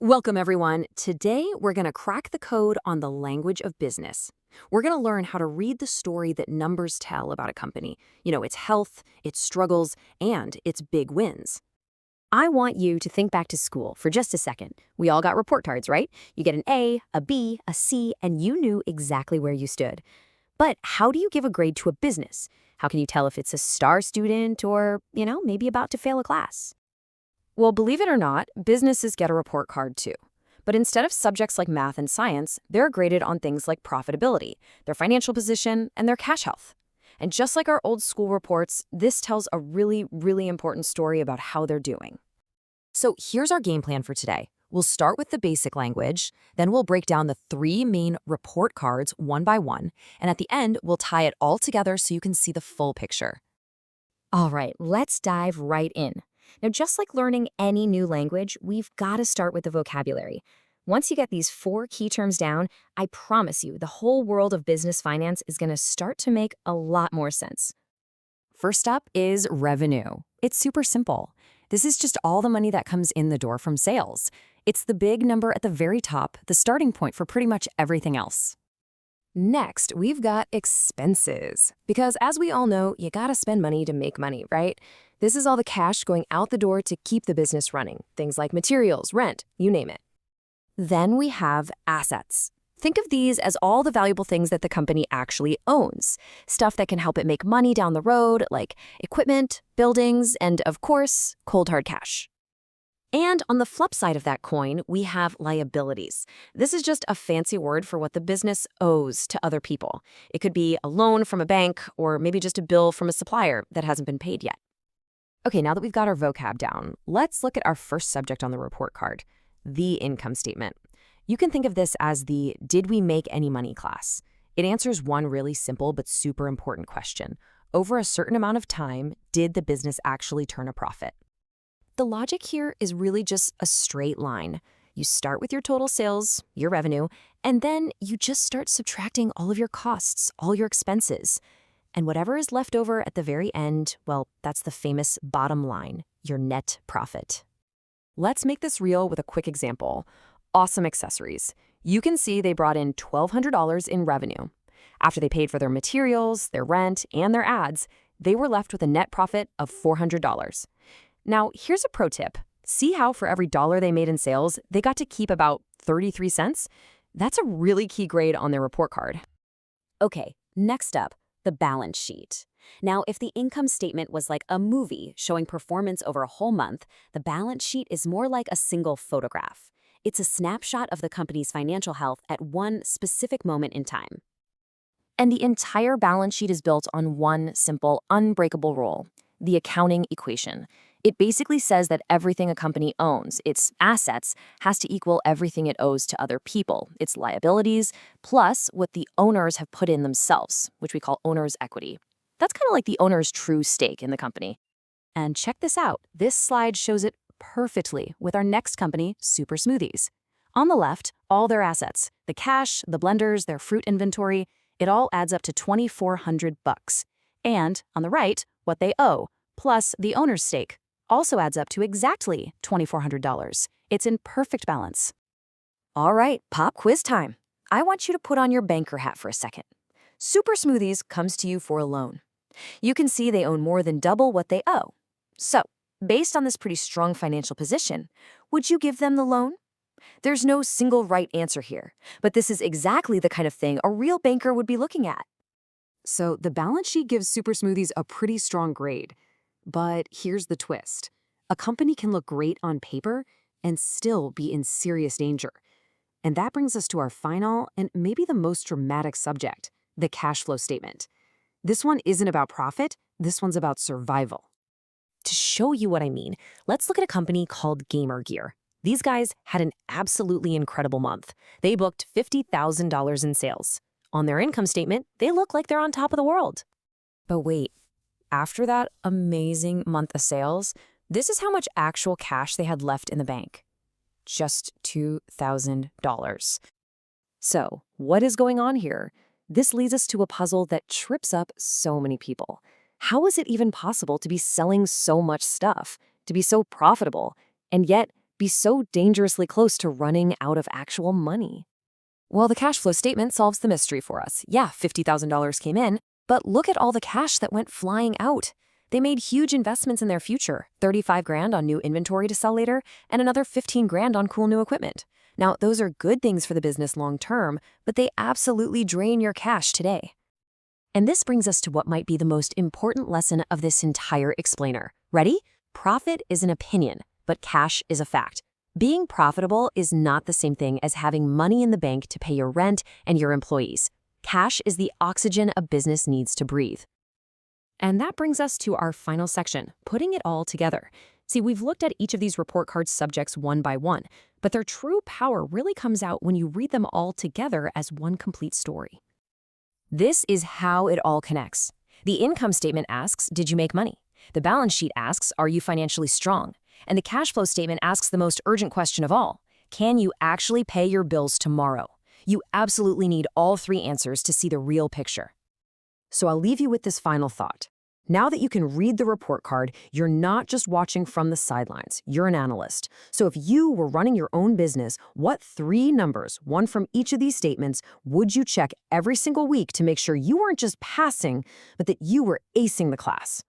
Welcome, everyone. Today, we're going to crack the code on the language of business. We're going to learn how to read the story that numbers tell about a company. Its health, its struggles, and its big wins. I want you to think back to school for just a second. We all got report cards, right? You get an A, a B, a C, and you knew exactly where you stood. But how do you give a grade to a business? How can you tell if it's a star student or, maybe about to fail a class? Well, believe it or not, businesses get a report card too. But instead of subjects like math and science, they're graded on things like profitability, their financial position, and their cash health. And just like our old school reports, this tells a really, really important story about how they're doing. So here's our game plan for today. We'll start with the basic language, then we'll break down the three main report cards one by one, and at the end, we'll tie it all together so you can see the full picture. All right, let's dive right in. Now, just like learning any new language, we've got to start with the vocabulary. Once you get these four key terms down, I promise you the whole world of business finance is going to start to make a lot more sense. First up is revenue. It's super simple. This is just all the money that comes in the door from sales. It's the big number at the very top, the starting point for pretty much everything else. Next, we've got expenses. Because as we all know, you gotta spend money to make money, right? This is all the cash going out the door to keep the business running. Things like materials, rent, you name it. Then we have assets. Think of these as all the valuable things that the company actually owns. Stuff that can help it make money down the road, like equipment, buildings, and of course, cold hard cash. And on the flip side of that coin, we have liabilities. This is just a fancy word for what the business owes to other people. It could be a loan from a bank or maybe just a bill from a supplier that hasn't been paid yet. Okay, now that we've got our vocab down, let's look at our first subject on the report card, the income statement. You can think of this as the "did we make any money" class. It answers one really simple but super important question. Over a certain amount of time, did the business actually turn a profit? The logic here is really just a straight line. You start with your total sales, your revenue, and then you just start subtracting all of your costs, all your expenses. And whatever is left over at the very end, well, that's the famous bottom line, your net profit. Let's make this real with a quick example. Awesome accessories. You can see they brought in $1,200 in revenue. After they paid for their materials, their rent, and their ads, they were left with a net profit of $400. Now, here's a pro tip. See how for every dollar they made in sales, they got to keep about 33 cents? That's a really key grade on their report card. Okay, next up, the balance sheet. Now, if the income statement was like a movie showing performance over a whole month, the balance sheet is more like a single photograph. It's a snapshot of the company's financial health at one specific moment in time. And the entire balance sheet is built on one simple, unbreakable rule, the accounting equation. It basically says that everything a company owns, its assets, has to equal everything it owes to other people, its liabilities, plus what the owners have put in themselves, which we call owner's equity. That's kind of like the owner's true stake in the company. And check this out. This slide shows it perfectly with our next company, Super Smoothies. On the left, all their assets, the cash, the blenders, their fruit inventory, it all adds up to $2,400. And on the right, what they owe, plus the owner's stake, also adds up to exactly $2,400. It's in perfect balance. All right, pop quiz time. I want you to put on your banker hat for a second. Super Smoothies comes to you for a loan. You can see they own more than double what they owe. So, based on this pretty strong financial position, would you give them the loan? There's no single right answer here, but this is exactly the kind of thing a real banker would be looking at. So the balance sheet gives Super Smoothies a pretty strong grade. But here's the twist. A company can look great on paper and still be in serious danger. And that brings us to our final and maybe the most dramatic subject, the cash flow statement. This one isn't about profit, this one's about survival. To show you what I mean, let's look at a company called Gamer Gear. These guys had an absolutely incredible month. They booked $50,000 in sales. On their income statement, they look like they're on top of the world. But wait, after that amazing month of sales, this is how much actual cash they had left in the bank. Just $2,000. So, what is going on here? This leads us to a puzzle that trips up so many people. How is it even possible to be selling so much stuff, to be so profitable, and yet be so dangerously close to running out of actual money? Well, the cash flow statement solves the mystery for us. Yeah, $50,000 came in, but look at all the cash that went flying out. They made huge investments in their future, 35 grand on new inventory to sell later, and another 15 grand on cool new equipment. Now, those are good things for the business long term, but they absolutely drain your cash today. And this brings us to what might be the most important lesson of this entire explainer. Ready? Profit is an opinion, but cash is a fact. Being profitable is not the same thing as having money in the bank to pay your rent and your employees. Cash is the oxygen a business needs to breathe. And that brings us to our final section, putting it all together. See, we've looked at each of these report card subjects one by one, but their true power really comes out when you read them all together as one complete story. This is how it all connects. The income statement asks, did you make money? The balance sheet asks, are you financially strong? And the cash flow statement asks the most urgent question of all, can you actually pay your bills tomorrow? You absolutely need all three answers to see the real picture. So I'll leave you with this final thought. Now that you can read the report card, you're not just watching from the sidelines, you're an analyst. So if you were running your own business, what three numbers, one from each of these statements, would you check every single week to make sure you weren't just passing, but that you were acing the class?